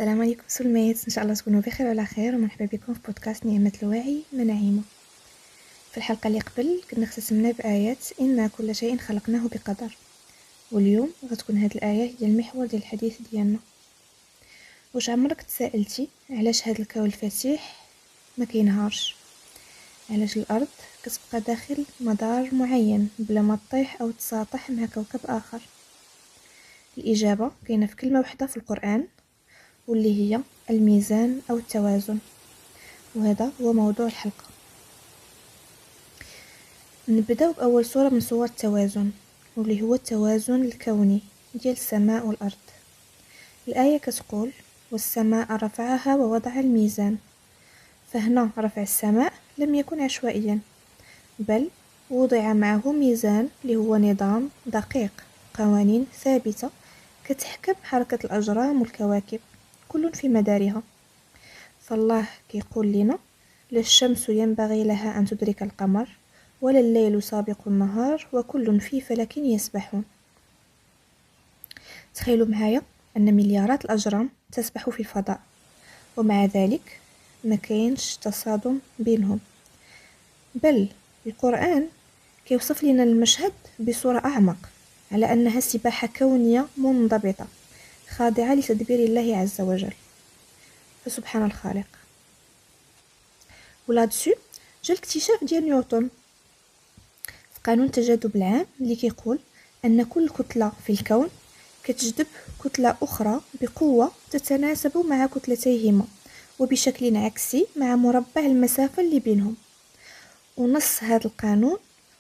السلام عليكم سلميات، ان شاء الله تكونوا بخير وعلى خير، ومرحبا بكم في بودكاست نعمة الوعي من نعيمة. في الحلقة اللي قبل كنا اختتمنا بآيات إن كل شيء خلقناه بقدر، واليوم غتكون هاد الآية هي المحور ديال الحديث ديالنا. واش عمرك تساءلتي علاش هاد الكون الفسيح ما كينهارش؟ علاش الأرض كتبقى داخل مدار معين بلا ما تطيح أو تساطح مع كوكب آخر؟ الإجابة كاينة في كلمة واحدة في القرآن، واللي هي الميزان أو التوازن، وهذا هو موضوع الحلقة. نبداو بأول صورة من صور التوازن، واللي هو التوازن الكوني ديال السماء والأرض. الآية كتقول: والسماء رفعها ووضع الميزان. فهنا رفع السماء لم يكن عشوائيا، بل وضع معه ميزان اللي هو نظام دقيق، قوانين ثابتة كتحكم حركة الأجرام والكواكب كل في مدارها. فالله كيقول لنا: لا الشمس ينبغي لها أن تدرك القمر، ولا الليل سابق النهار، وكل في فلك يسبحون. تخيلوا معايا أن مليارات الأجرام تسبح في الفضاء، ومع ذلك ما كاينش تصادم بينهم، بل القرآن كيوصف لنا المشهد بصورة أعمق، على أنها سباحة كونية منضبطة خاضعة لتدبير الله عز وجل. فسبحان الخالق. ولادسو جا الاكتشاف ديال نيوتن في قانون التجاذب العام، اللي كيقول أن كل كتلة في الكون كتجذب كتلة أخرى بقوة تتناسب مع كتلتيهما، وبشكل عكسي مع مربع المسافة اللي بينهم. ونص هذا القانون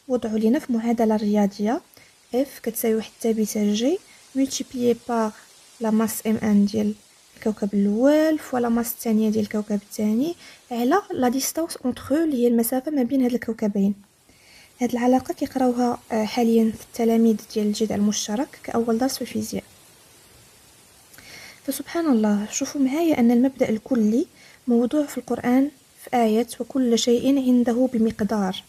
وضعوا لنا في معادلة رياضية: F كتساوي حتى بيتا جي multiplié par la masse M1 ديال الكوكب الأول فوا لا ماس الثانية ديال الكوكب الثاني على لا ديستانس اونتر اللي هي المسافة ما بين هاد الكوكبين. هاد العلاقة كيقراوها حاليا في التلاميذ ديال الجذع المشترك كأول درس في الفيزياء. فسبحان الله، شوفوا معايا أن المبدأ الكلي موضوع في القرآن في آية وكل شيء عنده بمقدار.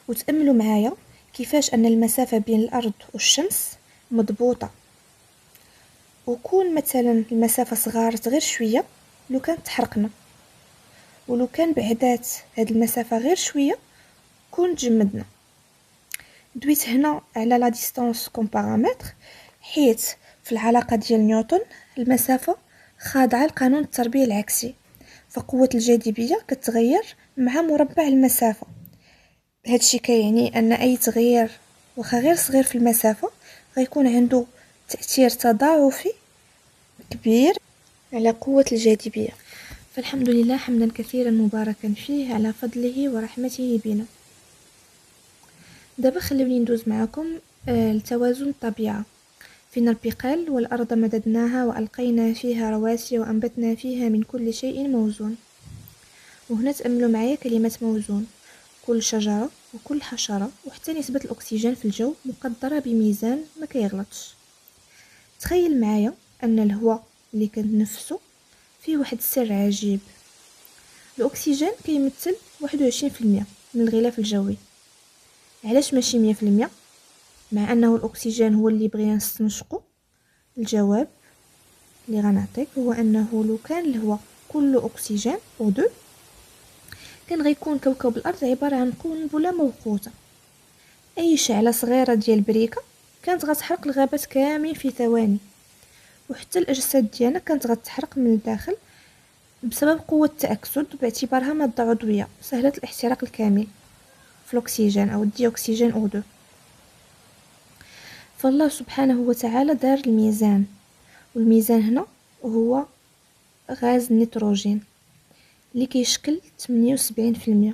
وتأملوا معايا كيفاش أن المسافة بين الأرض والشمس مضبوطة، وكون مثلا المسافة صغارت غير شوية لو كانت تحرقنا، ولو كان بعدات هاد المسافة غير شوية كون تجمدنا. دويت هنا على لا ديستانس كوم بارامتر، حيت في العلاقة ديال نيوتن المسافة خاضعة لقانون التربية العكسي، فقوة الجاذبية كتغير مع مربع المسافة. هادشي كيعني أن أي تغيير وخا غير صغير في المسافة غيكون عنده تأثير تضاعفي كبير على قوة الجاذبية. فالحمد لله حمدا كثيرا مباركا فيه على فضله ورحمته بنا. دابا خلوني ندوز معكم لتوازن الطبيعة. فينا البقال: والأرض مددناها وألقينا فيها رواسي وأنبتنا فيها من كل شيء موزون. وهنا تأملوا معايا كلمة موزون. كل شجرة وكل حشرة وحتى نسبة الأكسجين في الجو مقدرة بميزان ما كيغلطش. تخيل معايا أن الهواء اللي كنتنفسو فيه واحد السر عجيب. الأكسجين كيمثل 21% من الغلاف الجوي. علاش ماشي 100%؟ مع أنه الأكسجين هو اللي بغينا نستنشقو. الجواب اللي غنعطيك هو أنه لو كان الهواء كله أكسجين O2 كان غيكون كوكب الأرض عبارة عن قنبلة موقوتة. أي شعلة صغيرة ديال بريكة كانت غتحرق الغابات كاملين في ثواني، وحتى الأجساد ديالنا كانت غتحرق من الداخل بسبب قوة التأكسد، باعتبارها مادة عضوية سهلة الاحتراق الكامل في الأكسجين أو الديوكسيجين O2. فالله سبحانه وتعالى دار الميزان، والميزان هنا هو غاز النيتروجين اللي كيشكل 78%،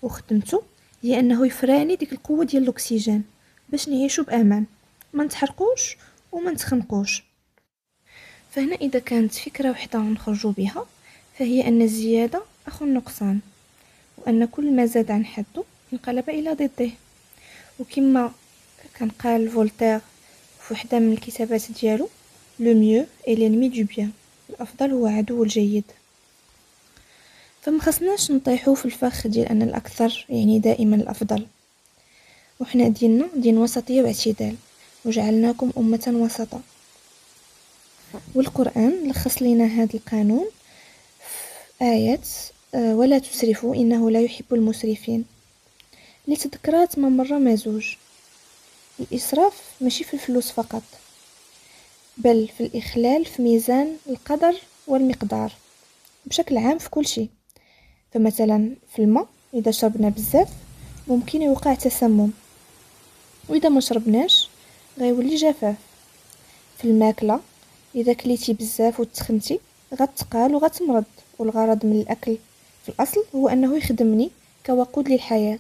وخدمته هي انه يفراني ديك القوه ديال الاكسجين باش نعيشوا بامان، ما نتحرقوش وما نتخنقوش. فهنا اذا كانت فكره وحده نخرجوا بها فهي ان الزياده اخو النقصان، وان كل ما زاد عن حده انقلب الى ضده. وكما كان قال فولتير في وحده من الكتابات ديالو: لو ميو اي لينمي دو بيان، الافضل هو عدو الجيد. فما خصناش نطيحوا في الفخ ديال ان الاكثر يعني دائما الافضل. وحنا ديننا دين وسطيه واعتدال، وجعلناكم امه وسطا. والقرآن لخص لنا هذا القانون في آية ولا تسرفوا إنه لا يحب المسرفين، اللي تذكرات ما مرة ما زوج. الإسراف ماشي في الفلوس فقط، بل في الإخلال في ميزان القدر والمقدار بشكل عام في كل شيء. فمثلا في الماء إذا شربنا بزاف ممكن يوقع تسمم، وإذا ما شربناش غيولي جفاف. في الماكلة إذا كليتي بزاف وتخنتي غتقال وغتمرض، والغرض من الأكل في الأصل هو أنه يخدمني كوقود للحياة.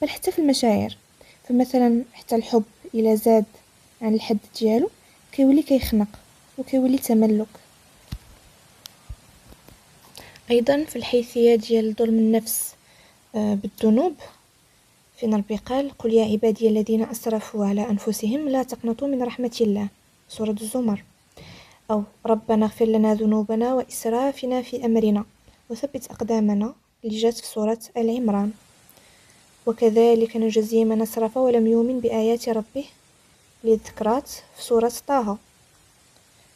بل حتى في المشاعر، فمثلا حتى الحب إلى زاد عن الحد ديالو كيولي كيخنق وكيولي تملك. أيضا في الحيثية ديال ظلم النفس بالذنوب، فين ربي قال قل يا عبادي الذين أسرفوا على أنفسهم لا تقنطوا من رحمة الله، سورة الزمر. أو ربنا اغفر لنا ذنوبنا وإسرافنا في أمرنا وثبت أقدامنا، اللي جات في سورة آل عمران. وكذلك نجزي من أسرف ولم يؤمن بآيات ربه، للذكرات في سورة طه.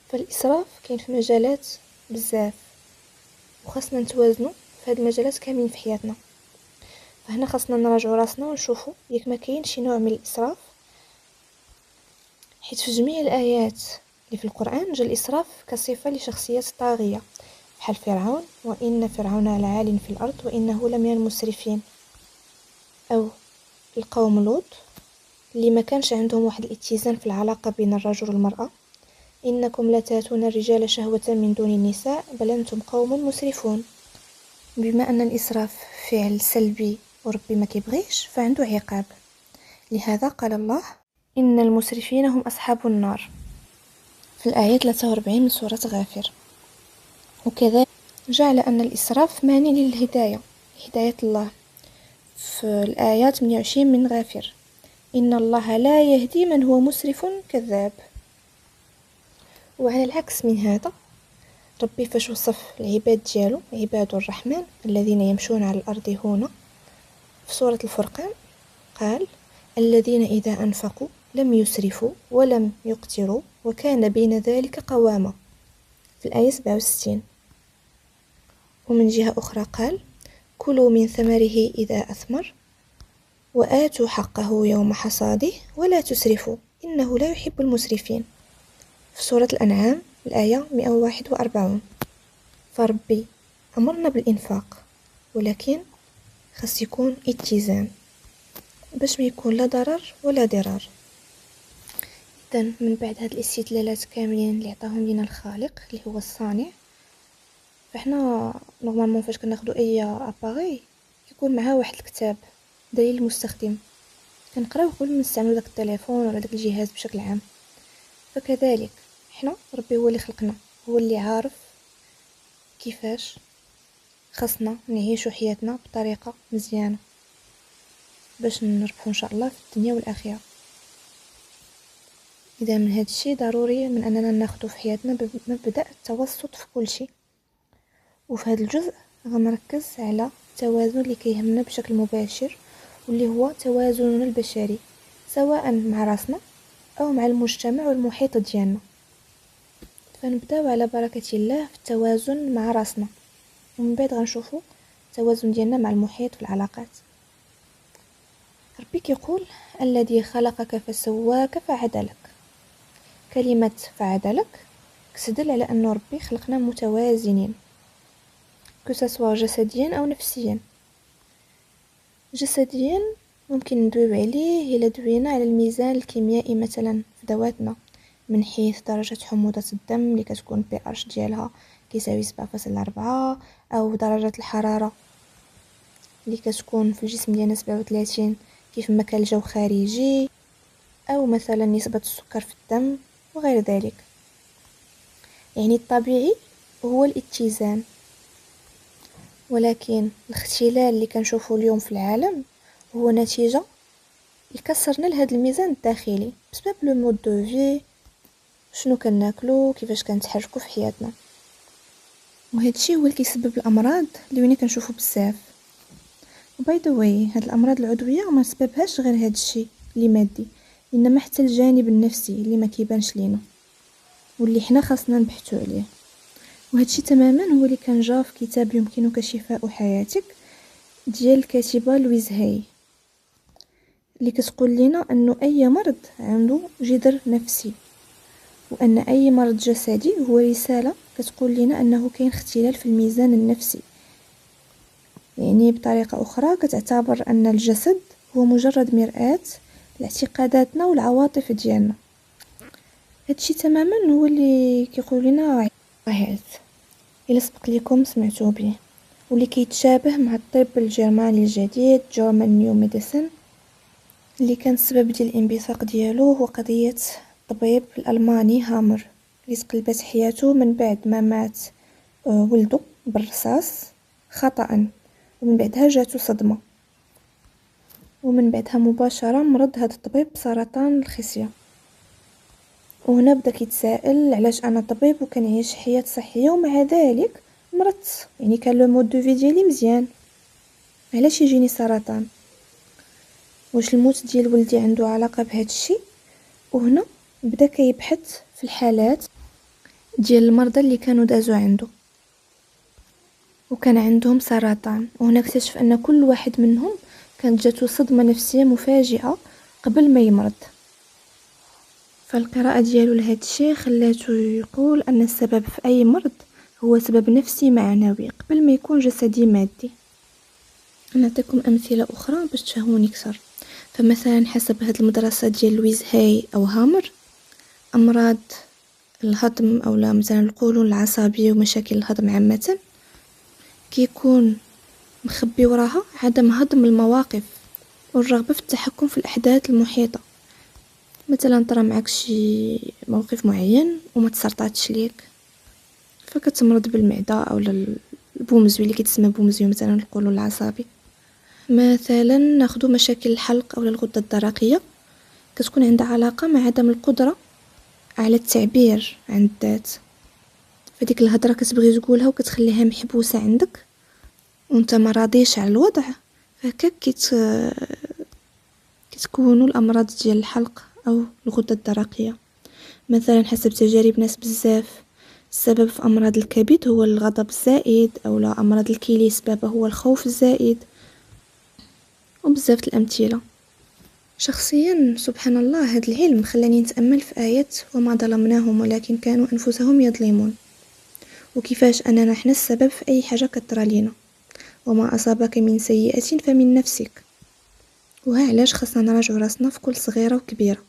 فالإسراف كاين في مجالات بزاف، وخاصنا نتوازنوا في هاد المجالات كاملين في حياتنا. فهنا خاصنا نراجعوا راسنا ونشوفوا ياك ما كاين شي نوع من الإسراف، حيت في جميع الآيات اللي في القرآن جاء الإسراف كصفة لشخصيات طاغية، بحال فرعون وإن فرعون لعال في الأرض وإنه لمن المسرفين. أو القوم لوط اللي ما كانش عندهم واحد الاتزان في العلاقة بين الرجل والمرأة، إنكم لتاتون الرجال شهوة من دون النساء بل أنتم قوم مسرفون. بما أن الإسراف فعل سلبي وربي ما كيبغيش فعنده عقاب، لهذا قال الله إن المسرفين هم أصحاب النار في الآية 43 من سورة غافر. وكذلك جعل أن الإسراف مانع للهداية، هداية الله، في الآية 28 من غافر إن الله لا يهدي من هو مسرف كذاب. وعلى العكس من هذا ربي فاش وصف العباد ديالو عباد الرحمن الذين يمشون على الأرض هونا في سورة الفرقان قال الذين إذا أنفقوا لم يسرفوا ولم يقتروا وكان بين ذلك قواما في الآية 67. ومن جهة أخرى قال كلوا من ثمره إذا أثمر وآتوا حقه يوم حصاده ولا تسرفوا إنه لا يحب المسرفين في سورة الأنعام الآية 141. فربي أمرنا بالإنفاق، ولكن خاص يكون اتزان باش ما يكون لا ضرر ولا ضرار. إذن من بعد هاد الاستدلالات كاملين اللي عطاهم لنا الخالق اللي هو الصانع، فاحنا نورمالمون فاش كناخدو اي اباري يكون معاه واحد الكتاب دليل المستخدم كنقراو قبل ما نستعملو داك التليفون ولا داك الجهاز بشكل عام. فكذلك احنا ربي هو اللي خلقنا، هو اللي عارف كيفاش خاصنا نعيشو حياتنا بطريقه مزيانه باش نربحو ان شاء الله في الدنيا والاخره. اذا من هذا الشيء ضروري من اننا ناخدو في حياتنا مبدا التوسط في كل شيء. وفي هذا الجزء غنركز على التوازن اللي كيهمنا بشكل مباشر، واللي هو توازننا البشري سواء مع راسنا او مع المجتمع والمحيط ديالنا. فنبداو على بركة الله في التوازن مع راسنا، ومن بعد غنشوفوا التوازن ديالنا مع المحيط في العلاقات. ربي كيقول الذي خلقك فسواك فعدلك. كلمة فعدلك كتدل على أن ربي خلقنا متوازنين كسوا جسديا أو نفسيا. جسديا ممكن ندويو عليه إلا دوينا على الميزان الكيميائي مثلا في ذواتنا، من حيث درجة حموضة الدم اللي كتكون pH ديالها كيساوي 7.4، أو درجة الحرارة اللي كتكون في الجسم ديالنا 37 كيف ما كان الجو خارجي، أو مثلا نسبة السكر في الدم وغير ذلك. يعني الطبيعي هو الاتزان، ولكن الاختلال اللي كنشوفه اليوم في العالم هو نتيجة لكسرنا لهذا الميزان الداخلي بسبب لو مود دو في، شنو كناكلو، كيفاش كنتحركوا في حياتنا. وهذا الشيء هو اللي كيسبب الامراض اللي وين كنشوفوا بزاف. وباي ذا واي هاد الامراض العضويه ما سببهاش غير هذا الشيء اللي مادي، انما حتى الجانب النفسي اللي ما كيبانش لينا. واللي حنا خاصنا نبحثوا عليه. وهادشي تماما هو اللي كان جا في كتاب يمكنك شفاء حياتك ديال الكاتبه لويز هاي، اللي كتقول لنا انه اي مرض عنده جذر نفسي، وان اي مرض جسدي هو رساله كتقول لنا انه كاين اختلال في الميزان النفسي. يعني بطريقه اخرى كتعتبر ان الجسد هو مجرد مرآة لاعتقاداتنا والعواطف ديالنا. هادشي تماما هو اللي كيقول لنا هيلث، الى سبق لكم سمعتوا به، واللي كيتشابه مع الطب الجرماني الجديد جيرمان نيو ميديسين، اللي كان السبب ديال الانبثاق ديالو هو قضيه الطبيب الالماني هامر اللي تقلبت حياته من بعد ما مات ولده بالرصاص خطأ، ومن بعدها جاتو صدمه، ومن بعدها مباشره مرض هذا الطبيب بسرطان الخصيه. وهنا بدا كيتسائل علاش انا طبيب وكنعيش حياه صحيه ومع ذلك مرضت، يعني كان لو مود دو في ديالي مزيان، علاش يجيني سرطان؟ واش الموت ديال ولدي عنده علاقه بهذا الشيء؟ وهنا بدا كيبحث في الحالات ديال المرضى اللي كانوا دازوا عنده وكان عندهم سرطان، وهنا اكتشف ان كل واحد منهم كانت جاتو صدمه نفسيه مفاجئه قبل ما يمرض. فالقراءة ديالو لهذا الشيء خلاته يقول أن السبب في أي مرض هو سبب نفسي معنوي قبل ما يكون جسدي مادي. نعطيكم أمثلة أخرى باش تفهموني أكثر. فمثلا حسب هذه المدرسة ديال لويز هاي أو هامر، أمراض الهضم أو لا مثلا القولون العصبي ومشاكل الهضم عامة كيكون مخبي وراها عدم هضم المواقف والرغبة في التحكم في الأحداث المحيطة. مثلا طرا معك شي موقف معين وما تسرطاتش ليك فكتمرض بالمعده او البومزوي اللي كيتسمى بومزوي مثلا القولون العصبي. مثلا ناخذ مشاكل الحلق او الغده الدرقيه كتكون عندها علاقه مع عدم القدره على التعبير عن الذات، فديك الهضره كتبغي تقولها وكتخليها محبوسه عندك وانت ما راضيش على الوضع، فهكاك كتكونوا الامراض ديال الحلق او الغده الدرقيه. مثلا حسب تجارب ناس بزاف السبب في امراض الكبد هو الغضب الزائد، او لا امراض الكلى سببها هو الخوف الزائد، وبزاف الامثله. شخصيا سبحان الله هذا العلم خلاني نتامل في ايات وما ظلمناهم ولكن كانوا انفسهم يظلمون، وكيفاش اننا حنا السبب في اي حاجه كطرى لينا، وما اصابك من سيئه فمن نفسك. وها علاش خاصنا نراجعوا راسنا في كل صغيره وكبيره.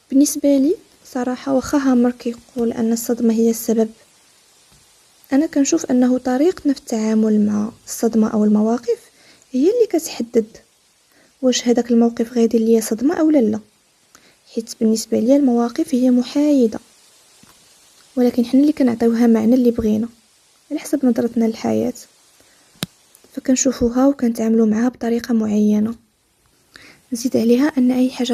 بالنسبه لي صراحه واخا هامر كيقول ان الصدمه هي السبب، انا كنشوف انه طريقتنا في التعامل مع الصدمه او المواقف هي اللي كتحدد واش هذاك الموقف غيدير ليا صدمه او لا. حيت بالنسبه لي المواقف هي محايده، ولكن حنا اللي كنعطيوها معنى اللي بغينا على حسب نظرتنا للحياه، فكنشوفوها وكنتعاملوا معها بطريقه معينه. نزيد عليها ان اي حاجه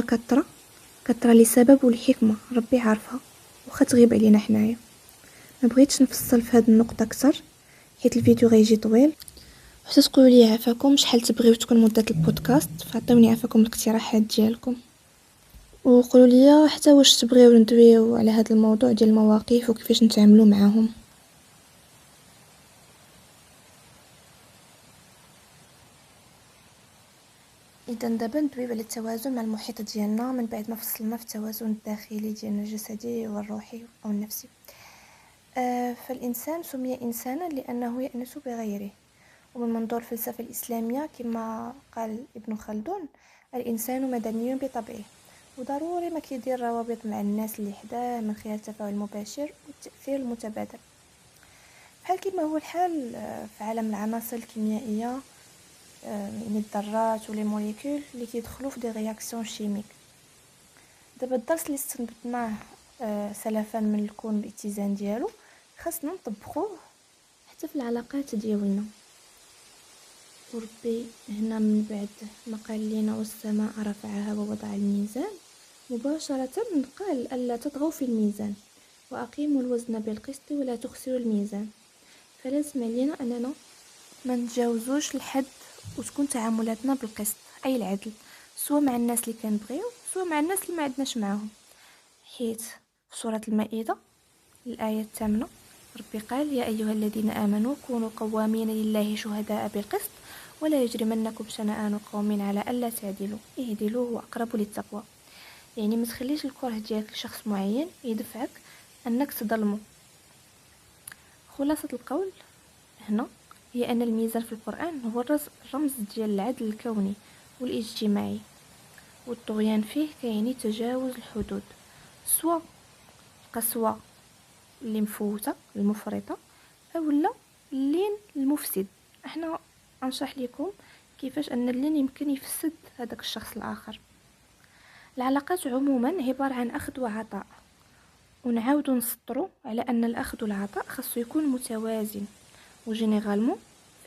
كطرى لسبب ولحكمه ربي عارفها وخا تغيب علينا حنايا. ما بغيتش نفصل في هذه النقطه اكثر حيت الفيديو غيجي طويل. حتى تقولوا لي عافاكم شحال تبغيو تكون مده البودكاست، فعطيوني عافاكم الاقتراحات ديالكم، وقولوا لي حتى واش تبغيو ندويو على هذا الموضوع ديال المواقف وكيفاش نتعاملوا معهم. اذا دابا ندويو على التوازن مع المحيط ديالنا من بعد ما فصلنا في التوازن الداخلي ديالنا الجسدي والروحي او النفسي. فالانسان سمي انسانا لانه يأنس بغيره، ومن منظور الفلسفه الاسلاميه كما قال ابن خلدون الانسان مدني بطبعه، وضروري ما كيدير روابط مع الناس اللي حداه من خلال التفاعل المباشر والتاثير المتبادل، بحال كما هو الحال في عالم العناصر الكيميائيه، يعني الذرات ولي موليكول اللي كيدخلوا في دي رياكسيون شيميك. دابا الدرس اللي استنبطناه سلفا من الكون باتزان ديالو خاصنا نطبقوه حتى في العلاقات ديالنا. وربي هنا من بعد ما قال لنا والسماء رفعها ووضع الميزان مباشرة قال ألا تطغوا في الميزان وأقيموا الوزن بالقسط ولا تخسروا الميزان. فلازم علينا أننا ما نتجاوزوش الحد وتكون تعاملاتنا بالقسط، أي العدل، سواء مع الناس اللي كنبغيو سواء مع الناس اللي ما عندناش معاهم، حيت في سورة المائدة الآية 8 ربي قال يا أيها الذين آمنوا كونوا قوامين لله شهداء بالقسط ولا يجرمنكم شنآن قوم على ألا تعدلوا اعدلوا هو أقرب للتقوى. يعني ما تخليش الكره ديالك لشخص معين يدفعك أنك تظلمه. خلاصة القول هنا هي أن الميزان في القرآن هو الرمز ديال العدل الكوني والاجتماعي، والطغيان فيه كيعني تجاوز الحدود، سواء القسوة اللي مفوتة المفرطة اولا اللين المفسد. احنا انشرح لكم كيفاش ان اللين يمكن يفسد هذاك الشخص الاخر. العلاقات عموما عبارة عن اخذ وعطاء، ونعاودو نسطروا على ان الاخذ والعطاء خاصو يكون متوازن، وجينيرالمون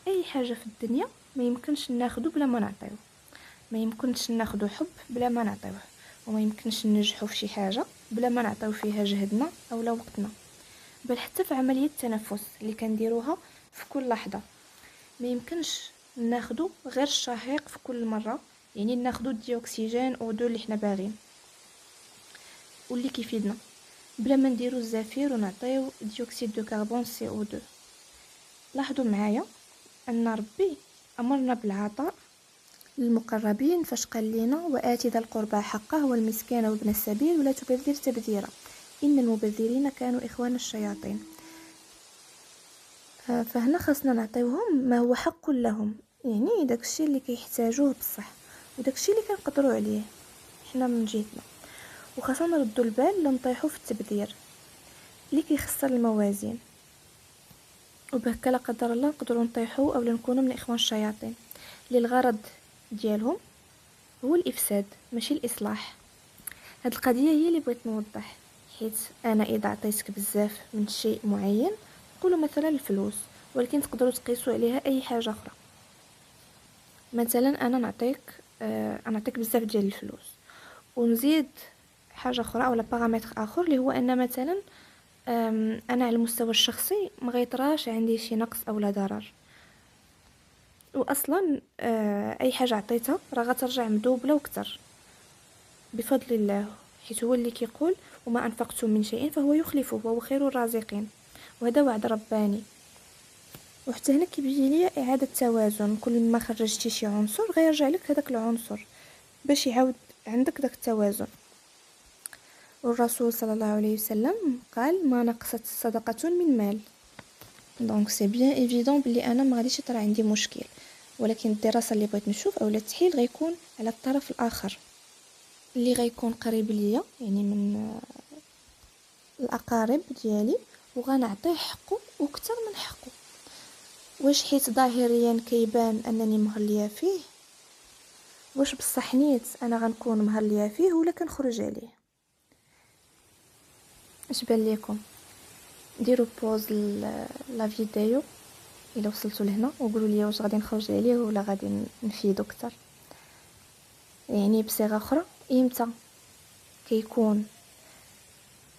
في اي حاجه في الدنيا ما يمكنش ناخذو بلا ما نعطيو، ما يمكنش ناخذو حب بلا ما نعطيوه، وما يمكنش ننجحوا في شي حاجه بلا ما نعطيو فيها جهدنا اولا وقتنا. بل حتى في عمليه التنفس اللي كنديروها في كل لحظه ما يمكنش ناخذو غير الشهيق في كل مره، يعني ناخذو الديوكسيجين او دو اللي حنا باغين واللي كيفيدنا، بلا ما نديرو الزفير ونعطيو ديوكسيد دو كربون CO2. لاحظوا معايا ان ربي امرنا بالعطاء للمقربين فاش قال لنا وآتي ذا القربى حقه والمسكين وابن السبيل ولا تبذر تبذيرا ان المبذرين كانوا اخوان الشياطين. فهنا خاصنا نعطيوهم ما هو حق لهم، يعني داكشي اللي كيحتاجوه بصح وداكشي اللي كنقدروا عليه حنا من جهتنا، وخاصنا نردوا البال لا نطيحوا في التبذير اللي كيخسر الموازين، وبهكا لا قدر الله نقدروا نطيحوا او نكونوا من اخوان الشياطين اللي الغرض ديالهم هو الافساد ماشي الاصلاح. هاد القضيه هي اللي بغيت نوضح، حيت انا اذا عطيتك بزاف من شيء معين نقولوا مثلا الفلوس، ولكن تقدروا تقيسوا عليها اي حاجه اخرى. مثلا انا نعطيك بزاف ديال الفلوس ونزيد حاجه اخرى ولا بارامتر اخر اللي هو ان مثلا انا على المستوى الشخصي ما غيطراش عندي شي نقص او لا ضرر، واصلا اي حاجه عطيتها راه غترجع مدوبله وكتر بفضل الله، حيت هو اللي كيقول وما انفقتم من شيء فهو يخلفه وهو خير الرازقين، وهذا وعد رباني. وحتى هنا كيجي لي اعاده توازن، كل ما خرجتي شي عنصر غيرجع لك هذاك العنصر باش يعاود عندك داك التوازن. والرسول صلى الله عليه وسلم قال ما نقصت صدقه من مال. دونك سي بيان ايفيدون بلي انا ما غاديش يطرا عندي مشكل، ولكن الدراسه اللي بغيت نشوف اولا التحليل غيكون على الطرف الاخر اللي غيكون قريب ليا، يعني من الاقارب ديالي، وغنعطيه حقه وكثر من حقه. واش حيت ظاهريا كيبان انني مهليه فيه، واش بصح نيت انا غنكون مهليه فيه ولا كنخرج عليه؟ اش بان لكم؟ ديروا بوز لا فيديو الا وصلتوا لهنا وقولوا لي واش غادي نخرج عليه ولا غادي نفيدو اكثر. يعني بصيغه اخرى، امتى كيكون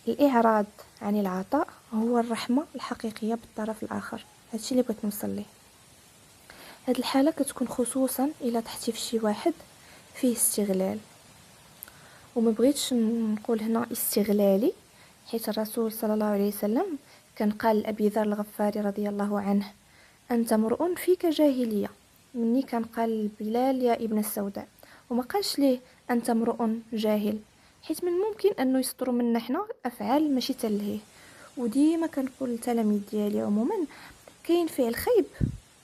الاعراض عن العطاء هو الرحمه الحقيقيه بالطرف الاخر؟ هادشي اللي بغيت نوصل ليه. هاد الحاله كتكون خصوصا الا تحتي في شي واحد فيه استغلال، وما بغيتش نقول هنا استغلالي، حيت الرسول صلى الله عليه وسلم كان قال لأبي ذر الغفاري رضي الله عنه أنت امرؤ فيك جاهلية، مني كان قال بلال يا ابن السوداء، وما قالش ليه أنت امرؤ جاهل، حيت من ممكن أنه يصدروا منا حنا أفعال ماشي تلهيه. وديما كنقول للتلاميذ ديالي عموما كاين فعل خايب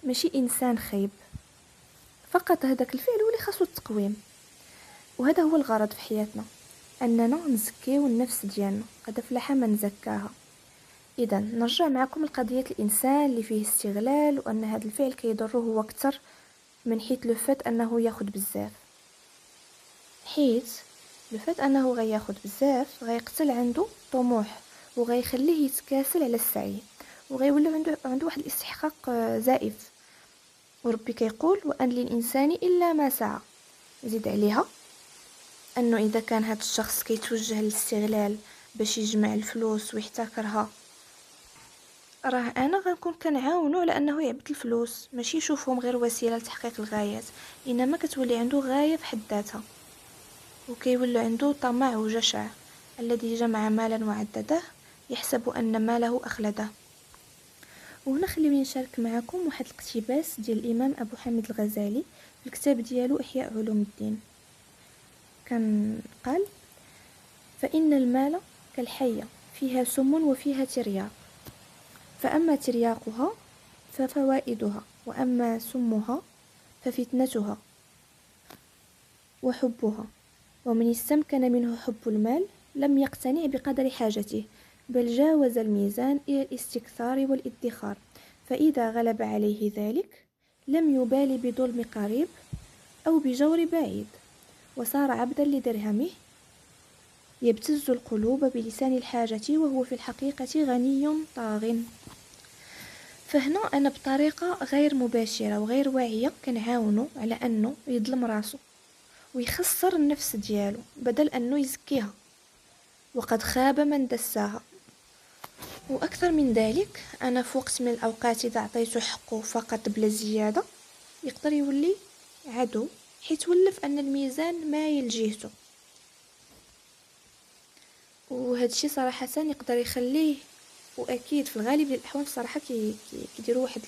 ماشي إنسان خايب، فقط هذاك الفعل هو اللي خاصو التقويم. وهذا هو الغرض في حياتنا، اننا نزكيو النفس ديالنا، قد افلح من زكاها. اذا نرجع معكم لقضيه الانسان اللي فيه استغلال، وان هذا الفعل كيضره هو اكثر من حيت لو فات انه ياخذ بزاف، حيت لو فات انه غياخذ بزاف غيقتل عنده طموح وغيخليه يتكاسل على السعي، وغيولي عنده واحد الاستحقاق زائف. وربي كيقول وان للانسان الا ما سعى. زيد عليها انه اذا كان هذا الشخص كيتوجه للاستغلال باش يجمع الفلوس ويحتكرها، راه انا غنكون كنعاونو على انه يعبد الفلوس، ماشي يشوفهم غير وسيله لتحقيق الغايات، انما كتولي عنده غايه في حد ذاتها، وكيولي عنده طمع وجشع الذي جمع مالا وعدده يحسب أن ماله أخلده. وهنا خليوني نشارك معكم واحد الاقتباس ديال الإمام أبو حامد الغزالي في الكتاب ديالو إحياء علوم الدين. كان قال: فإن المال كالحية فيها سم وفيها ترياق، فأما ترياقها ففوائدها، وأما سمها ففتنتها وحبها. ومن استمكن منه حب المال لم يقتنع بقدر حاجته، بل جاوز الميزان إلى الاستكثار والادخار، فإذا غلب عليه ذلك لم يبال بظلم قريب أو بجور بعيد، وصار عبدا لدرهمه يبتز القلوب بلسان الحاجة، وهو في الحقيقة غني طاغ. فهنا أنا بطريقة غير مباشرة وغير واعية كنعاونو على أنه يظلم راسو ويخسر النفس ديالو بدل أنه يزكيها، وقد خاب من دساها. وأكثر من ذلك، أنا في وقت من الأوقات إذا عطيته حقه فقط بلا زيادة يقدر يولي عدو، حيت ولف أن الميزان ما يلجهته. وهذا الشيء صراحة يقدر يخليه، وأكيد في الغالب ديال الأحوال صراحة كيديروا واحد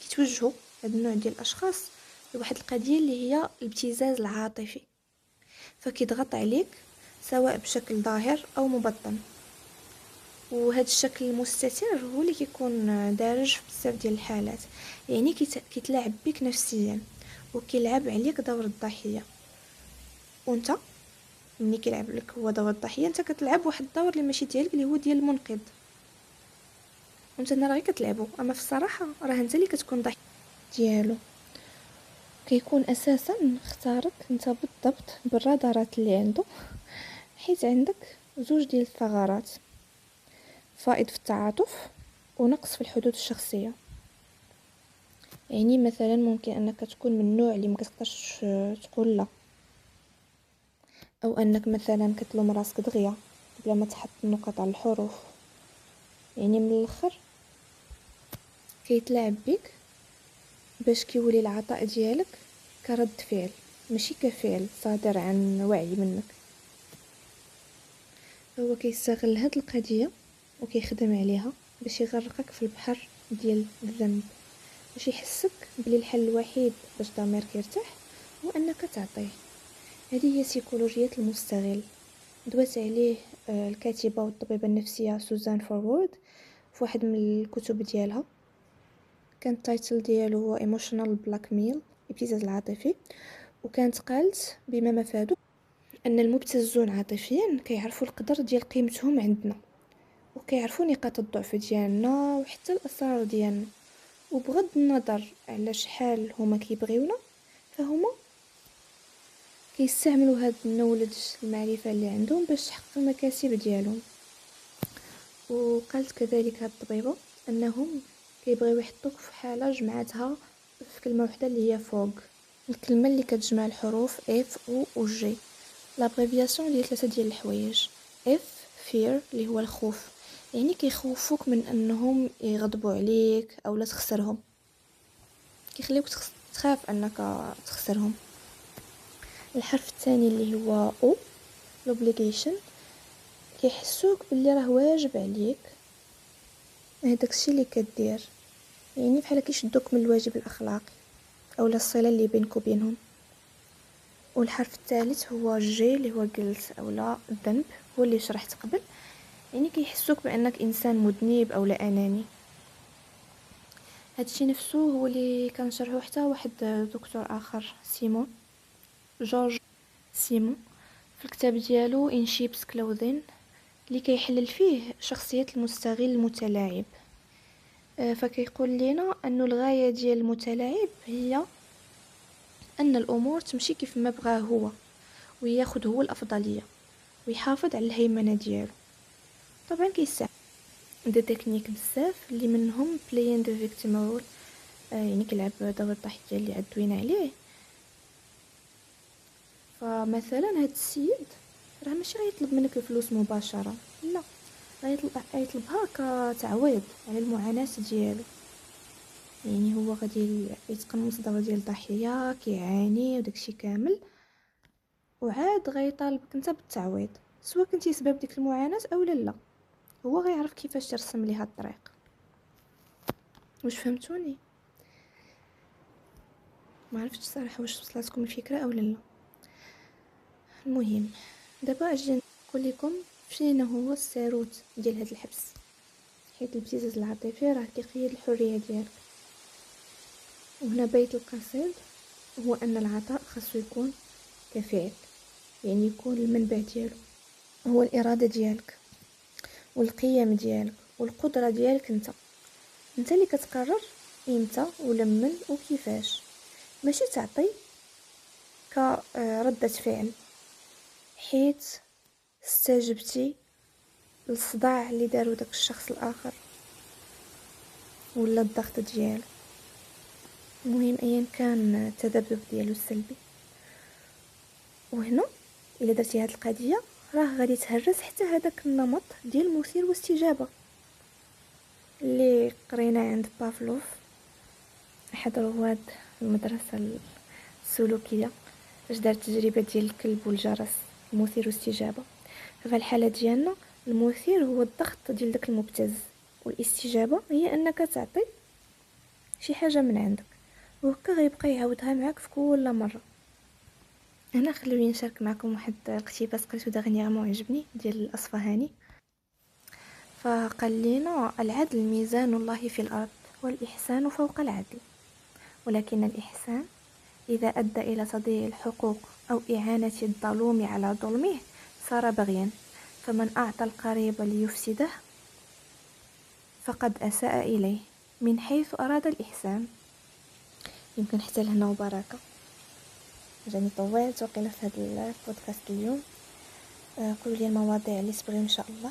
كيتوجهوا هذا النوع ديال الأشخاص لواحد القضية اللي هي الابتزاز العاطفي، فكيضغط عليك سواء بشكل ظاهر أو مبطن. وهذا الشكل المستتر هو اللي كيكون دارج في بزاف ديال الحالات، يعني كيتلاعب بك نفسيا وكيلعب عليك دور الضحية، وانت ملي كيلعب لك هو دور الضحية انت كتلعب واحد الدور اللي ماشي ديالك، اللي هو ديال المنقذ، وانت راه غير كتلعبو، اما في الصراحه راه انت اللي كتكون ضحيه ديالو. كيكون اساسا اختارك انت بالضبط بالرادارات اللي عنده، حيت عندك زوج ديال الثغرات: فائض في التعاطف ونقص في الحدود الشخصيه. يعني مثلا ممكن انك تكون من النوع اللي ما كتقدرش تقول لا، او انك مثلا كتلوم راسك دغيا بلا ما تحط النقط على الحروف. يعني من الاخر كيتلاعب بك باش كيولي العطاء ديالك كرد فعل ماشي كفعل صادر عن وعي منك. هو كيستغل هاد القضيه وكيخدم عليها باش يغرقك في البحر ديال الذنب، باش يحسك بلي الحل الوحيد باش ضميرك يرتاح هو انك تعطيه. هذه هي سيكولوجيه المستغل، دوات عليه الكاتبه والطبيبه النفسيه سوزان فورورد في واحد من الكتب ديالها. كان التايتل ديالو هو ايموشنال بلاك ميل، ابتزاز العاطفي. وكانت قالت بما مفاده ان المبتزون عاطفيا كيعرفوا القدر ديال قيمتهم عندنا، وكيعرفوا نقاط الضعف ديالنا وحتى الاسرار ديالنا، وبغض النظر على شحال هما كيبغيونا فهما كيستعملوا هاد النولج المعرفه اللي عندهم باش تحقق المكاسب ديالهم. وقالت كذلك هاد الطبيبه انهم كيبغيو يحطوك في حاله جمعتها في كلمه واحده اللي هي فوق، الكلمه اللي كتجمع الحروف اف و جي، لابريفياسيون ديال 3 ديال الحوايج. اف fear اللي هو الخوف، يعني كيخوفوك من انهم يغضبوا عليك او لا تخسرهم، كيخليوك تخاف انك تخسرهم. الحرف الثاني اللي هو او l'obligation، كيحسوك باللي راه واجب عليك هذاك الشيء اللي كدير، يعني بحال كيشدوك من الواجب الاخلاقي اولا الصله اللي بينك وبينهم. والحرف الثالث هو جي اللي هو جلس اولا الذنب، هو اللي شرحت قبل، يعني كيحسوك بانك انسان مذنب اولا اناني. هادشي نفسه هو اللي كان شرحه حتى واحد دكتور اخر سيمون جورج سيمون في الكتاب ديالو ان شيبس كلوذين، اللي كيحلل فيه شخصيه المستغل المتلاعب. فكيقول لنا انه الغايه ديال المتلاعب هي ان الامور تمشي كيف ما بغاه هو، وياخذ هو الافضليه ويحافظ على الهيمنه ديالو. طبعا كيستعمل دي تكنيك بزاف اللي منهم playing the victim role، يعني كيلعب دور الضحيه اللي عدوينا عليه. فمثلا هاد السيد راه ماشي غيطلب منك الفلوس مباشره، لا، غيطلبها كتعويض على المعاناه ديالو. يعني هو غادي يتقمص دور ديال الضحيه، كيعاني وداكشي كامل، وعاد غيطالبك انت بالتعويض. سواء كنتي سبب ديك المعاناة او لا، هو غيعرف كيفاش ترسم ليها الطريق. واش فهمتوني؟ ما عرفتش صراحه واش وصلتكم الفكره او لا. المهم دابا اجي نقول لكم فين هو الساروت ديال هذا الحبس، حيت الابتزاز العاطفي راه كيقيد الحريه ديالك. وهنا بيت القصيد هو ان العطاء خاصو يكون كفعل، يعني يكون المنبع ديالو هو الاراده ديالك والقيم ديالك والقدره ديالك. انت اللي كتقرر امتى ولمن وكيفاش، ماشي تعطي كردة فعل حيت استجبتي للصداع اللي دارو داك الشخص الاخر ولا الضغط ديالو. المهم ايا كان التذبذب ديالو السلبي. وهنا الا درتي هاد القضيه راه غادي تهرس حتى هذاك النمط ديال مثير واستجابه اللي قرينا عند بافلوف، احد رواد المدرسه السلوكيه، اش دار تجربه ديال الكلب والجرس المثير واستجابه. ففي الحاله ديالنا المثير هو الضغط ديال داك المبتز، والاستجابه هي انك تعطي شي حاجه من عندك، وهكا غيبقى يعاودها معاك في كل مره. انا خلوني نشارك معكم واحد الاقتباس قريتو دغنيغمون عجبني ديال الاصفهاني. فقال لنا: العدل ميزان الله في الارض والاحسان فوق العدل، ولكن الاحسان اذا ادى الى تضييع الحقوق او اعانه الظلوم على ظلمه صار بغيا، فمن اعطى القريب ليفسده فقد اساء اليه من حيث اراد الاحسان. يمكن حتى لهنا وبركه. جاني طويت وقيله في هذا البودكاست اليوم. قولوا لي المواضيع اللي تبغيو ان شاء الله،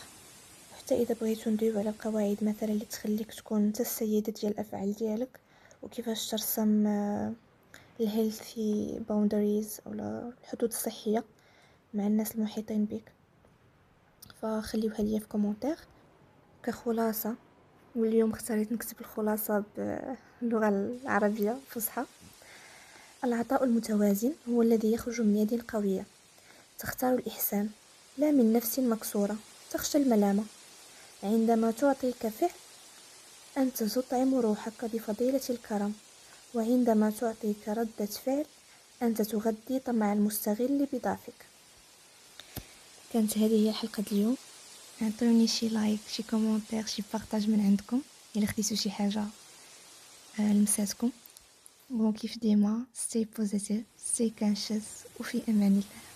حتى اذا بغيتو ندويو على القواعد مثلا اللي تخليك تكون انت السيده ديال الافعال ديالك، وكيفاش ترسم الهيلثي باوندريز او الحدود الصحيه مع الناس المحيطين بك. فخليوها لي في كومونتير كخلاصه. واليوم اختاريت نكتب الخلاصه باللغه العربيه الفصحى. العطاء المتوازن هو الذي يخرج من يد قويه تختار الإحسان، لا من نفس مكسورة تخشى الملامة. عندما تعطي كفعل أنت تطعم روحك بفضيلة الكرم، وعندما تعطي كردة فعل أنت تغذي طمع المستغل بضعفك. كانت هذه هي حلقة اليوم. اعطوني شي لايك، شي كومنتير، شي بارطاج من عندكم إلا خديتو شي حاجة لمساتكم. وكيف ديما stay positive stay conscious وفي أمان الله.